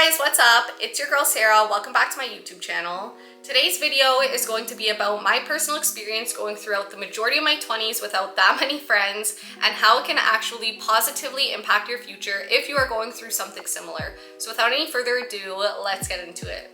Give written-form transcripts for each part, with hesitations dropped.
guys, what's up? It's your girl Sarah. Welcome back to my YouTube channel. Today's video is going to be about my personal experience going throughout the majority of my 20s without that many friends and how it can actually positively impact your future if you are going through something similar. So without any further ado, let's get into it.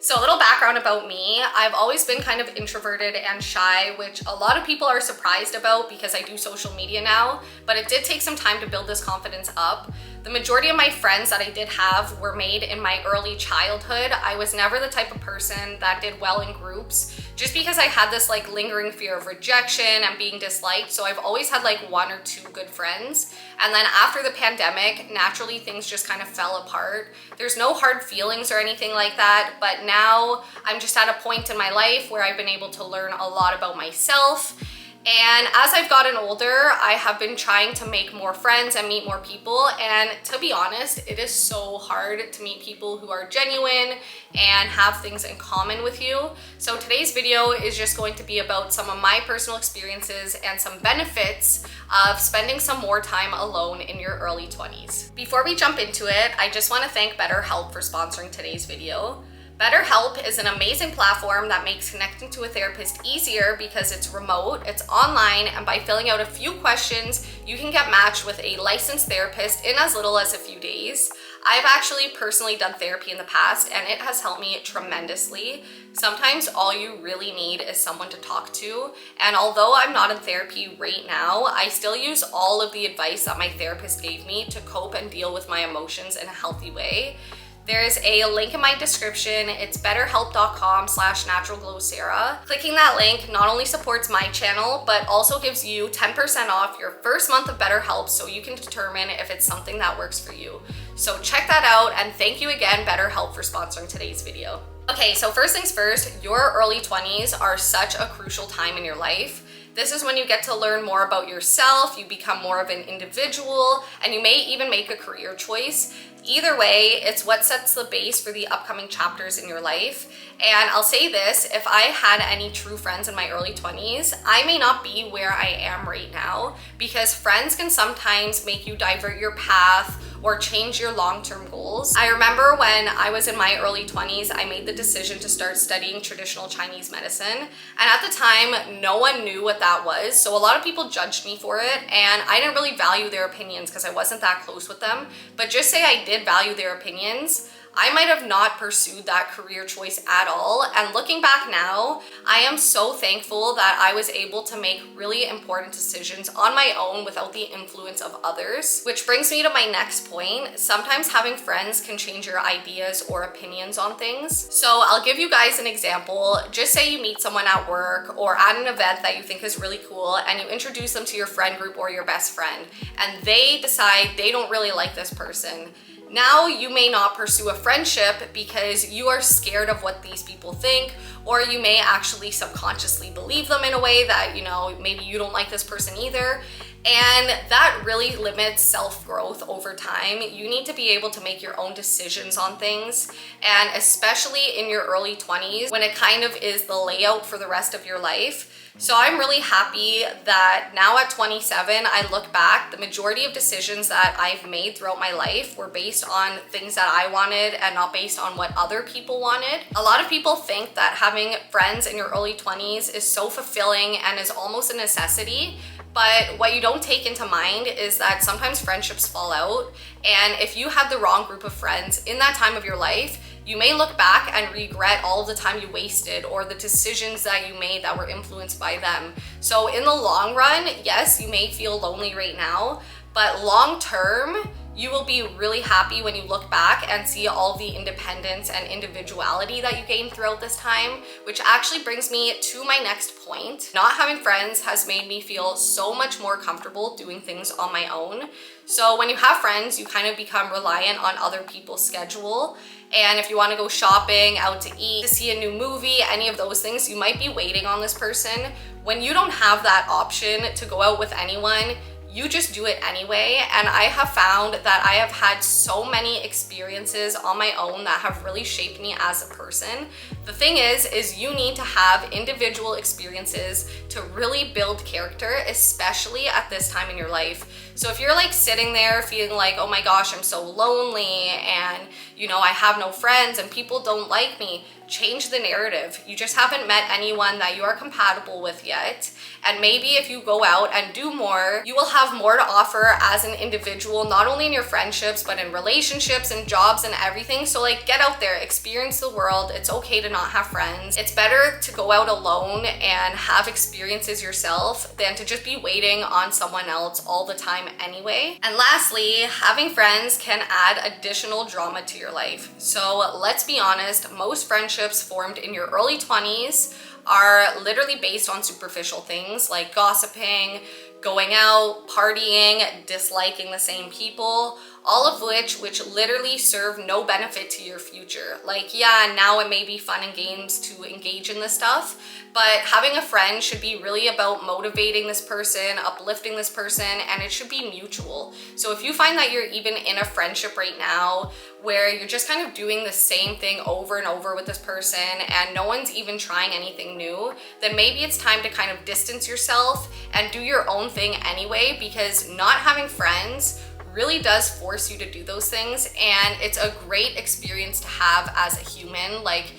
So a little background about me. I've always been kind of introverted and shy, which a lot of people are surprised about because I do social media now, but it did take some time to build this confidence up. The majority of my friends that I did have were made in my early childhood. I was never the type of person that did well in groups just because I had this like lingering fear of rejection and being disliked. So I've always had like one or two good friends. And then after the pandemic, naturally things just kind of fell apart. There's no hard feelings or anything like that, but now I'm just at a point in my life where I've been able to learn a lot about myself. And as I've gotten older, I have been trying to make more friends and meet more people. And to be honest, it is so hard to meet people who are genuine and have things in common with you. So today's video is just going to be about some of my personal experiences and some benefits of spending some more time alone in your early 20s. Before we jump into it, I just want to thank BetterHelp for sponsoring today's video. BetterHelp is an amazing platform that makes connecting to a therapist easier because it's remote, it's online, and by filling out a few questions, you can get matched with a licensed therapist in as little as a few days. I've actually personally done therapy in the past and it has helped me tremendously. Sometimes all you really need is someone to talk to, and although I'm not in therapy right now, I still use all of the advice that my therapist gave me to cope and deal with my emotions in a healthy way. There's a link in my description. It's betterhelp.com/naturalglowsarah. Clicking that link not only supports my channel, but also gives you 10% off your first month of BetterHelp so you can determine if it's something that works for you. So check that out, and thank you again, BetterHelp, for sponsoring today's video. Okay, so first things first, your early 20s are such a crucial time in your life. This is when you get to learn more about yourself, you become more of an individual, and you may even make a career choice. Either way, it's what sets the base for the upcoming chapters in your life. And I'll say this, if I had any true friends in my early 20s, I may not be where I am right now because friends can sometimes make you divert your path or change your long-term goals. I remember when I was in my early 20s, I made the decision to start studying traditional Chinese medicine. And at the time, no one knew what that was. So a lot of people judged me for it, and I didn't really value their opinions because I wasn't that close with them. But just say I did value their opinions, I might have not pursued that career choice at all. And looking back now, I am so thankful that I was able to make really important decisions on my own without the influence of others. Which brings me to my next point. Sometimes having friends can change your ideas or opinions on things. So I'll give you guys an example. Just say you meet someone at work or at an event that you think is really cool and you introduce them to your friend group or your best friend, and they decide they don't really like this person. Now you may not pursue a friendship because you are scared of what these people think, or you may actually subconsciously believe them in a way that, you know, maybe you don't like this person either. And that really limits self-growth over time. You need to be able to make your own decisions on things, and especially in your early 20s when it kind of is the layout for the rest of your life. So I'm really happy that now at 27, I look back, the majority of decisions that I've made throughout my life were based on things that I wanted and not based on what other people wanted. A lot of people think that having friends in your early 20s is so fulfilling and is almost a necessity. But what you don't take into mind is that sometimes friendships fall out, and if you had the wrong group of friends in that time of your life, you may look back and regret all of the time you wasted or the decisions that you made that were influenced by them. So in the long run, yes, you may feel lonely right now, but long term, you will be really happy when you look back and see all the independence and individuality that you gained throughout this time, which actually brings me to my next point. Not having friends has made me feel so much more comfortable doing things on my own. So when you have friends, you kind of become reliant on other people's schedule. And if you want to go shopping, out to eat, to see a new movie, any of those things, you might be waiting on this person. When you don't have that option to go out with anyone, you just do it anyway. And I have found that I have had so many experiences on my own that have really shaped me as a person. The thing is you need to have individual experiences to really build character, especially at this time in your life. So if you're like sitting there feeling like, oh my gosh, I'm so lonely and you know, I have no friends and people don't like me, change the narrative. You just haven't met anyone that you are compatible with yet. And maybe if you go out and do more, you will have more to offer as an individual, not only in your friendships, but in relationships and jobs and everything. So like, get out there, experience the world. It's okay to not have friends. It's better to go out alone and have experiences yourself than to just be waiting on someone else all the time anyway. And lastly, having friends can add additional drama to your life. So let's be honest, most friendships formed in your early 20s are literally based on superficial things like gossiping, going out, partying, disliking the same people, all of which literally serve no benefit to your future. Like, yeah, now it may be fun and games to engage in this stuff, but having a friend should be really about motivating this person, uplifting this person, and it should be mutual. So if you find that you're even in a friendship right now where you're just kind of doing the same thing over and over with this person and no one's even trying anything new, then maybe it's time to kind of distance yourself and do your own thing anyway, because not having friends really does force you to do those things, and it's a great experience to have as a human. Like,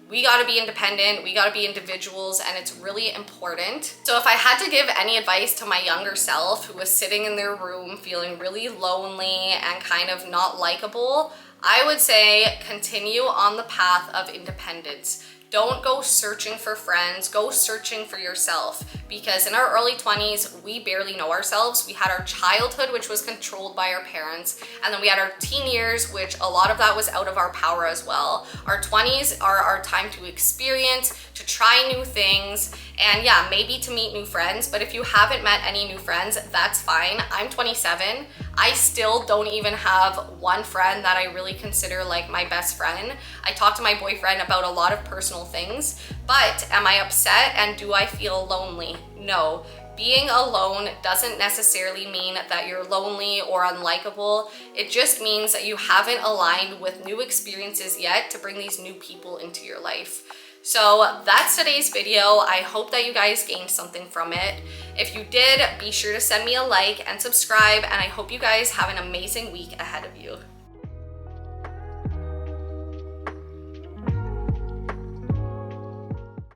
we gotta be independent, we gotta be individuals, and it's really important. So if I had to give any advice to my younger self who was sitting in their room feeling really lonely and kind of not likable, I would say continue on the path of independence. Don't go searching for friends, go searching for yourself, because in our early 20s, we barely know ourselves. We had our childhood, which was controlled by our parents, and then we had our teen years, which a lot of that was out of our power as well. Our 20s are our time to experience, to try new things, and yeah, maybe to meet new friends. But if you haven't met any new friends, that's fine. I'm 27. I still don't even have one friend that I really consider like my best friend. I talk to my boyfriend about a lot of personal things, but am I upset and do I feel lonely? No. Being alone doesn't necessarily mean that you're lonely or unlikable. It just means that you haven't aligned with new experiences yet to bring these new people into your life. So that's today's video. I hope that you guys gained something from it. If you did, be sure to send me a like and subscribe, and I hope you guys have an amazing week ahead of you.